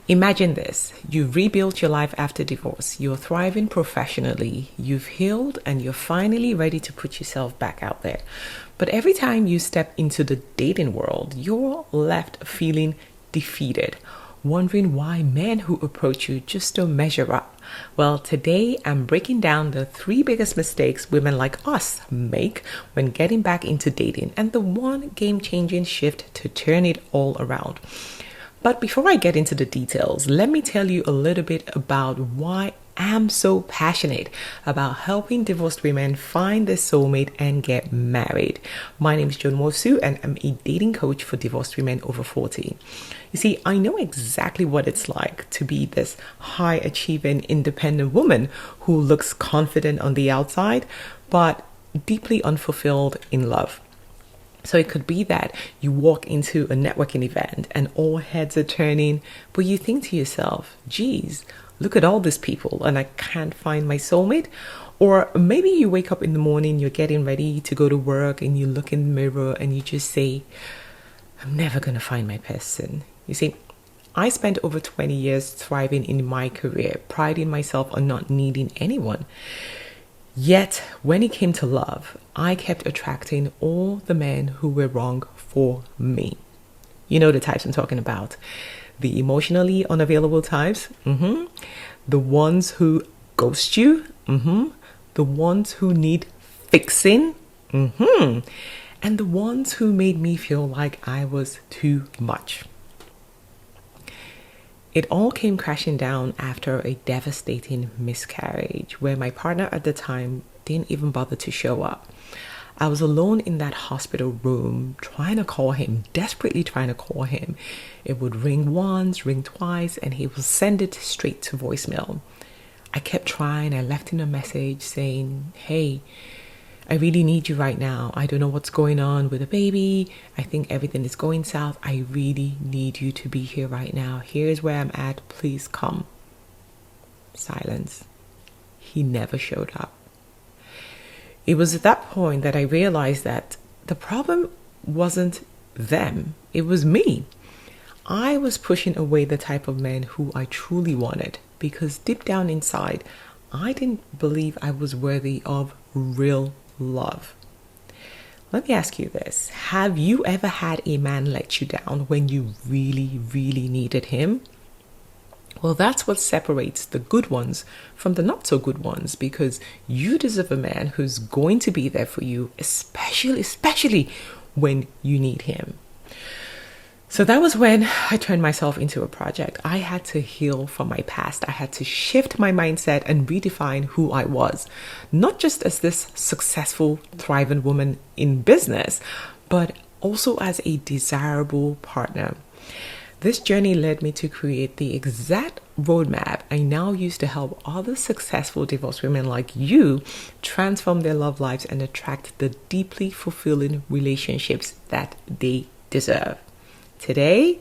Imagine this. You've rebuilt your life after divorce. You're thriving professionally. You've healed and you're finally ready to put yourself back out there. But every time you step into the dating world, you're left feeling defeated, wondering why men who approach you just don't measure up. Well, today I'm breaking down the 3 biggest mistakes women like us make when getting back into dating and the one game-changing shift to turn it all around. But before I get into the details, let me tell you a little bit about why I'm so passionate about helping divorced women find their soulmate and get married. My name is Joan Mosu and I'm a dating coach for divorced women over 40. You see, I know exactly what it's like to be this high-achieving, independent woman who looks confident on the outside, but deeply unfulfilled in love. So it could be that you walk into a networking event and all heads are turning, but you think to yourself, geez, look at all these people and I can't find my soulmate. Or maybe you wake up in the morning, you're getting ready to go to work and you look in the mirror and you just say, I'm never going to find my person. You see, I spent over 20 years thriving in my career, priding myself on not needing anyone. Yet, when it came to love, I kept attracting all the men who were wrong for me. You know the types I'm talking about. The emotionally unavailable types. The ones who ghost you. The ones who need fixing. And the ones who made me feel like I was too much. It all came crashing down after a devastating miscarriage where my partner at the time didn't even bother to show up. I was alone in that hospital room trying to call him, desperately trying to call him. It would ring once, ring twice, and he would send it straight to voicemail. I kept trying. I left him a message saying, hey, I really need you right now. I don't know what's going on with the baby. I think everything is going south. I really need you to be here right now. Here's where I'm at. Please come. Silence. He never showed up. It was at that point that I realized that the problem wasn't them. It was me. I was pushing away the type of men who I truly wanted because deep down inside, I didn't believe I was worthy of real love. Let me ask you this. Have you ever had a man let you down when you really, really needed him? Well, that's what separates the good ones from the not so good ones, because you deserve a man who's going to be there for you, especially when you need him. So that was when I turned myself into a project. I had to heal from my past. I had to shift my mindset and redefine who I was, not just as this successful, thriving woman in business, but also as a desirable partner. This journey led me to create the exact roadmap I now use to help other successful divorced women like you transform their love lives and attract the deeply fulfilling relationships that they deserve. Today,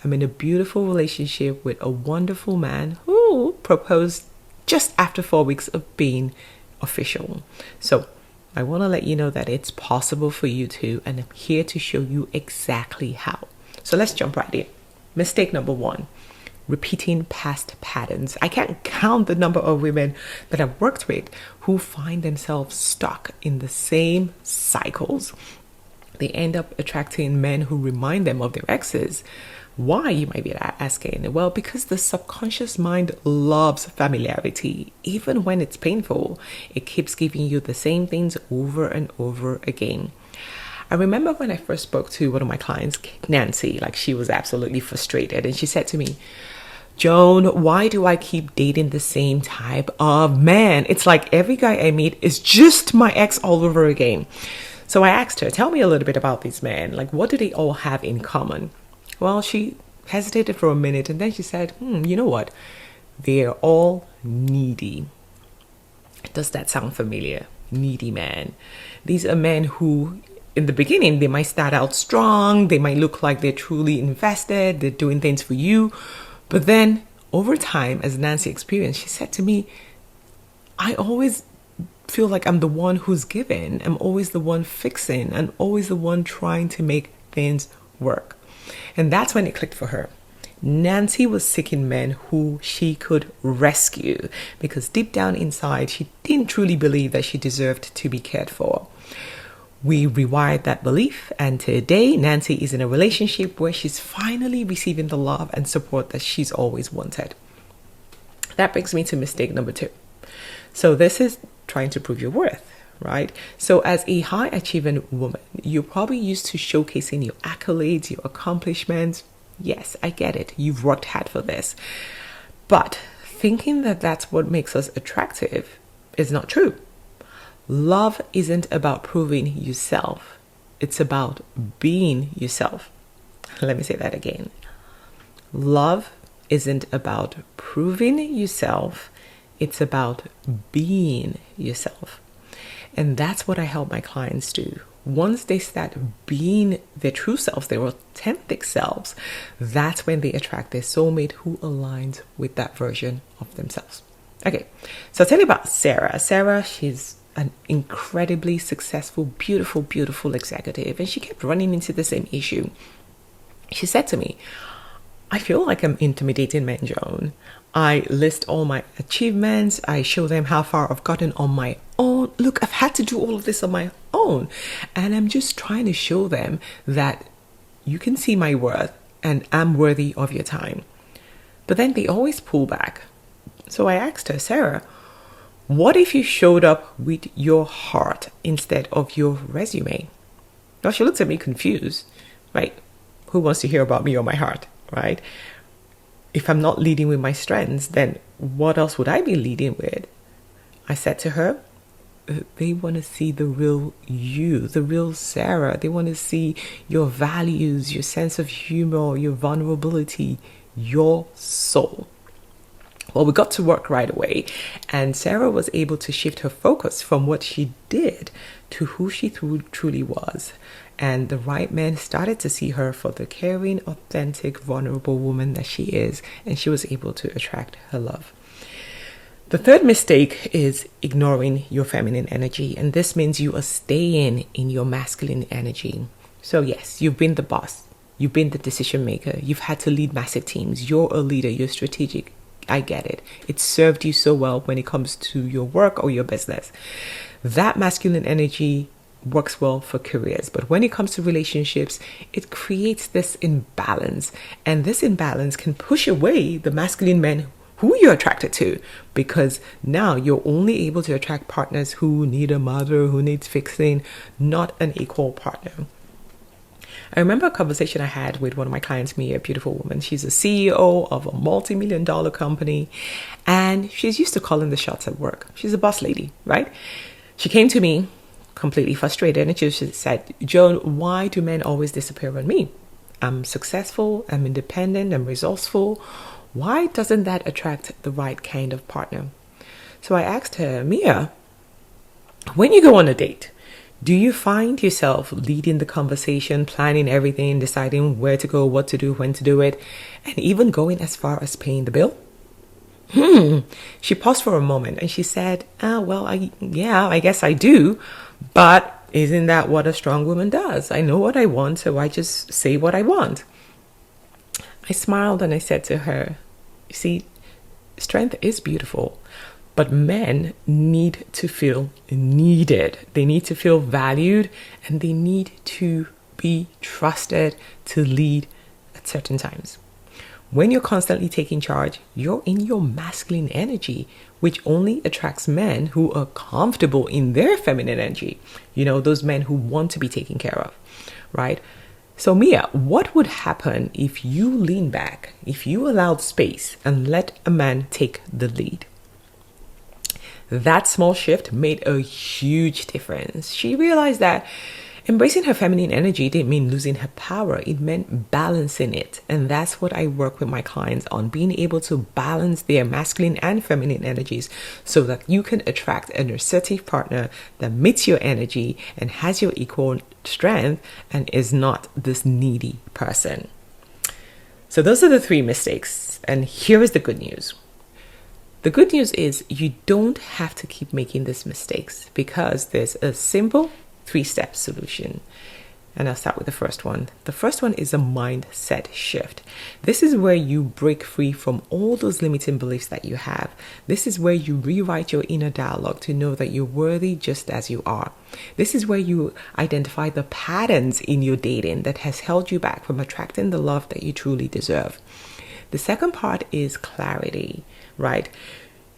I'm in a beautiful relationship with a wonderful man who proposed just after 4 weeks of being official. So I want to let you know that it's possible for you too, and I'm here to show you exactly how. So let's jump right in. Mistake number 1, repeating past patterns. I can't count the number of women that I've worked with who find themselves stuck in the same cycles. They end up attracting men who remind them of their exes. Why, you might be asking? Well, because the subconscious mind loves familiarity. Even when it's painful, it keeps giving you the same things over and over again. I remember when I first spoke to one of my clients, Nancy, she was absolutely frustrated. And she said to me, Joan, why do I keep dating the same type of man? It's like every guy I meet is just my ex all over again. So I asked her, tell me a little bit about these men. What do they all have in common? Well, she hesitated for a minute and then she said, you know what? They're all needy. Does that sound familiar? Needy man. These are men who, in the beginning, they might start out strong. They might look like they're truly invested. They're doing things for you. But then over time, as Nancy experienced, she said to me, I always feel like I'm the one who's giving. I'm always the one fixing. I'm always the one trying to make things work. And that's when it clicked for her. Nancy was seeking men who she could rescue because deep down inside, she didn't truly believe that she deserved to be cared for. We rewired that belief, and today Nancy is in a relationship where she's finally receiving the love and support that she's always wanted. That brings me to mistake number 2. So this is trying to prove your worth, right? So as a high achieving woman, you're probably used to showcasing your accolades, your accomplishments. Yes, I get it. You've worked hard for this. But thinking that that's what makes us attractive is not true. Love isn't about proving yourself. It's about being yourself. Let me say that again. Love isn't about proving yourself. It's about being yourself. And that's what I help my clients do. Once they start being their true selves, their authentic selves, that's when they attract their soulmate who aligns with that version of themselves. Okay, so I'll tell you about Sarah. Sarah, she's an incredibly successful, beautiful executive, and she kept running into the same issue. She said to me, I feel like I'm intimidating men, Joan. I list all my achievements. I show them how far I've gotten on my own. Look, I've had to do all of this on my own. And I'm just trying to show them that you can see my worth and I'm worthy of your time. But then they always pull back. So I asked her, Sarah, what if you showed up with your heart instead of your resume? Now she looked at me confused, right? Who wants to hear about me or my heart, right? If I'm not leading with my strengths, then what else would I be leading with? I said to her, they want to see the real you, the real Sarah. They want to see your values, your sense of humor, your vulnerability, your soul. Well, we got to work right away, and Sarah was able to shift her focus from what she did to who she truly was. And the right man started to see her for the caring, authentic, vulnerable woman that she is, and she was able to attract her love. The third mistake is ignoring your feminine energy, and this means you are staying in your masculine energy. So yes, you've been the boss, you've been the decision maker, you've had to lead massive teams, you're a leader, you're strategic. I get it. It served you so well when it comes to your work or your business. That masculine energy works well for careers, but when it comes to relationships, it creates this imbalance, and this imbalance can push away the masculine men who you're attracted to, because now you're only able to attract partners who need a mother, who needs fixing, not an equal partner. I remember a conversation I had with one of my clients, Mia, a beautiful woman. She's a CEO of a multi-million-dollar company, and she's used to calling the shots at work. She's a boss lady, right? She came to me completely frustrated, and she said, Joan, why do men always disappear on me? I'm successful, I'm independent, I'm resourceful. Why doesn't that attract the right kind of partner? So I asked her, Mia, when you go on a date, do you find yourself leading the conversation, planning everything, deciding where to go, what to do, when to do it, and even going as far as paying the bill? She paused for a moment and she said, I guess I do. But isn't that what a strong woman does? I know what I want, so I just say what I want. I smiled and I said to her, you see, strength is beautiful. But men need to feel needed. They need to feel valued, and they need to be trusted to lead at certain times. When you're constantly taking charge, you're in your masculine energy, which only attracts men who are comfortable in their feminine energy. You know, those men who want to be taken care of, right? So Mia, what would happen if you lean back, if you allowed space and let a man take the lead? That small shift made a huge difference. She realized that embracing her feminine energy didn't mean losing her power. It meant balancing it. And that's what I work with my clients on, being able to balance their masculine and feminine energies so that you can attract an assertive partner that meets your energy and has your equal strength and is not this needy person. So those are the 3 mistakes. And here is the good news. The good news is you don't have to keep making these mistakes because there's a simple 3-step solution. And I'll start with the first one. The first one is a mindset shift. This is where you break free from all those limiting beliefs that you have. This is where you rewrite your inner dialogue to know that you're worthy just as you are. This is where you identify the patterns in your dating that has held you back from attracting the love that you truly deserve. The second part is clarity, right?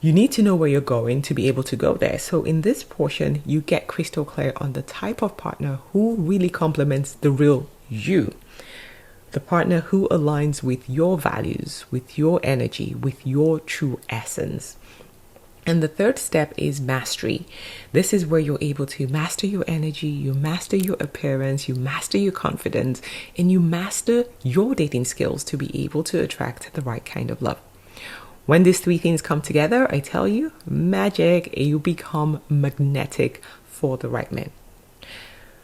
You need to know where you're going to be able to go there. So in this portion, you get crystal clear on the type of partner who really complements the real you. The partner who aligns with your values, with your energy, with your true essence. And the third step is mastery. This is where you're able to master your energy, you master your appearance, you master your confidence, and you master your dating skills to be able to attract the right kind of love. When these three things come together, I tell you, magic, you become magnetic for the right man.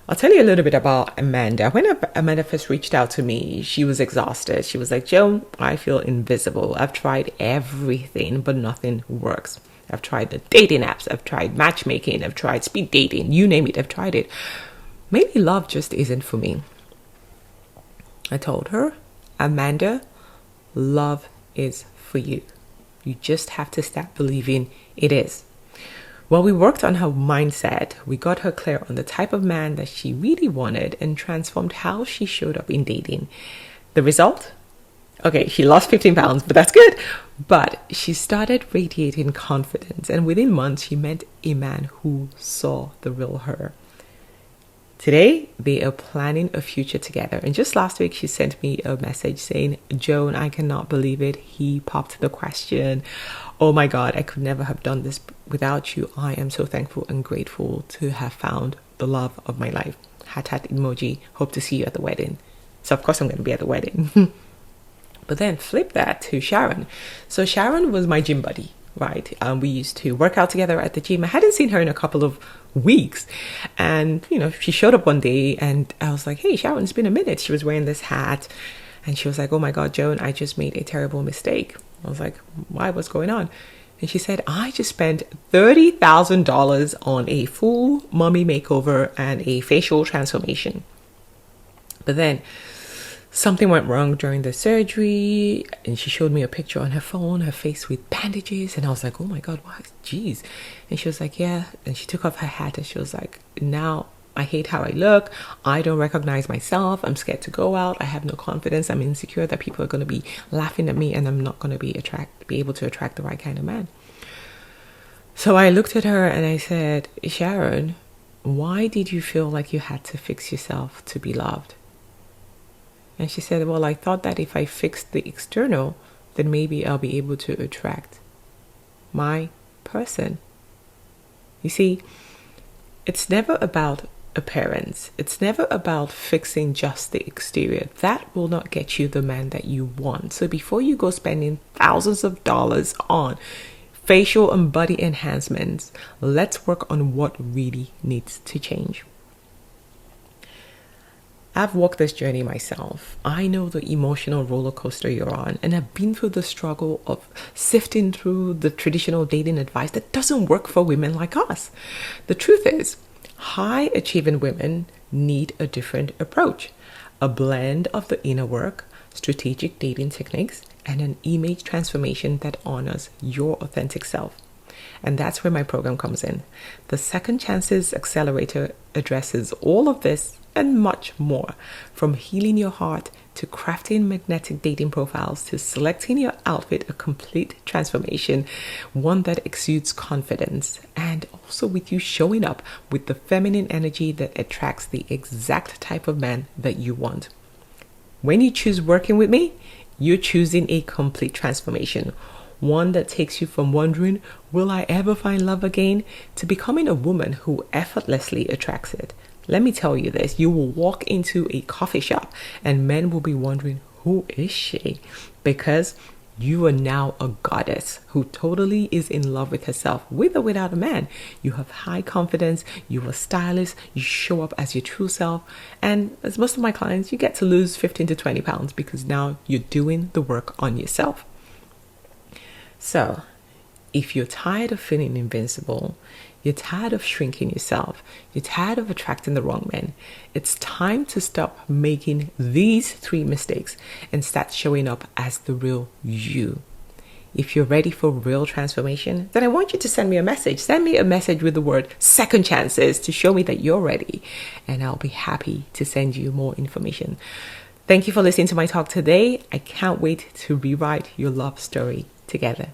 I'll tell you a little bit about Amanda. When Amanda first reached out to me, she was exhausted. She was like, Joan, I feel invisible. I've tried everything, but nothing works. I've tried the dating apps. I've tried matchmaking. I've tried speed dating. You name it, I've tried it. Maybe love just isn't for me. I told her, Amanda, love is for you. You just have to start believing it is. Well, we worked on her mindset. We got her clear on the type of man that she really wanted and transformed how she showed up in dating. The result? Okay, she lost 15 pounds, but that's good. But she started radiating confidence, and within months, she met a man who saw the real her. Today, they are planning a future together. And just last week, she sent me a message saying, Joan, I cannot believe it. He popped the question. Oh my God, I could never have done this without you. I am so thankful and grateful to have found the love of my life. Hat emoji. Hope to see you at the wedding. So of course I'm going to be at the wedding. But then flip that to Sharon. So Sharon was my gym buddy, right? We used to work out together at the gym. I hadn't seen her in a couple of weeks. And, she showed up one day and I was like, hey, Sharon, it's been a minute. She was wearing this hat. And she was like, oh my God, Joan, I just made a terrible mistake. I was like, why? What's going on? And she said, I just spent $30,000 on a full mommy makeover and a facial transformation. But then something went wrong during the surgery. And she showed me a picture on her phone, her face with bandages. And I was like, oh my God, what? Jeez. And she was like, yeah. And she took off her hat and she was like, now I hate how I look. I don't recognize myself. I'm scared to go out. I have no confidence. I'm insecure that people are going to be laughing at me and I'm not going to be able to attract the right kind of man. So I looked at her and I said, Sharon, why did you feel like you had to fix yourself to be loved? And she said, well, I thought that if I fixed the external, then maybe I'll be able to attract my person. You see, it's never about appearance. It's never about fixing just the exterior. That will not get you the man that you want. So before you go spending thousands of dollars on facial and body enhancements, let's work on what really needs to change. I've walked this journey myself. I know the emotional roller coaster you're on, and I've been through the struggle of sifting through the traditional dating advice that doesn't work for women like us. The truth is, high achieving women need a different approach, a blend of the inner work, strategic dating techniques, and an image transformation that honors your authentic self. And that's where my program comes in. The Second Chances Accelerator addresses all of this and much more, from healing your heart to crafting magnetic dating profiles to selecting your outfit, a complete transformation, one that exudes confidence, and also with you showing up with the feminine energy that attracts the exact type of man that you want. When you choose working with me, you're choosing a complete transformation, one that takes you from wondering, will I ever find love again, to becoming a woman who effortlessly attracts it. Let me tell you this, you will walk into a coffee shop and men will be wondering, who is she? Because you are now a goddess who totally is in love with herself, with or without a man. You have high confidence, you are stylish, you show up as your true self. And as most of my clients, you get to lose 15 to 20 pounds because now you're doing the work on yourself. So If you're tired of feeling invincible, you're tired of shrinking yourself, you're tired of attracting the wrong men, it's time to stop making these 3 mistakes and start showing up as the real you. If you're ready for real transformation, then I want you to send me a message. Send me a message with the word second chances to show me that you're ready, and I'll be happy to send you more information. Thank you for listening to my talk today. I can't wait to rewrite your love story together.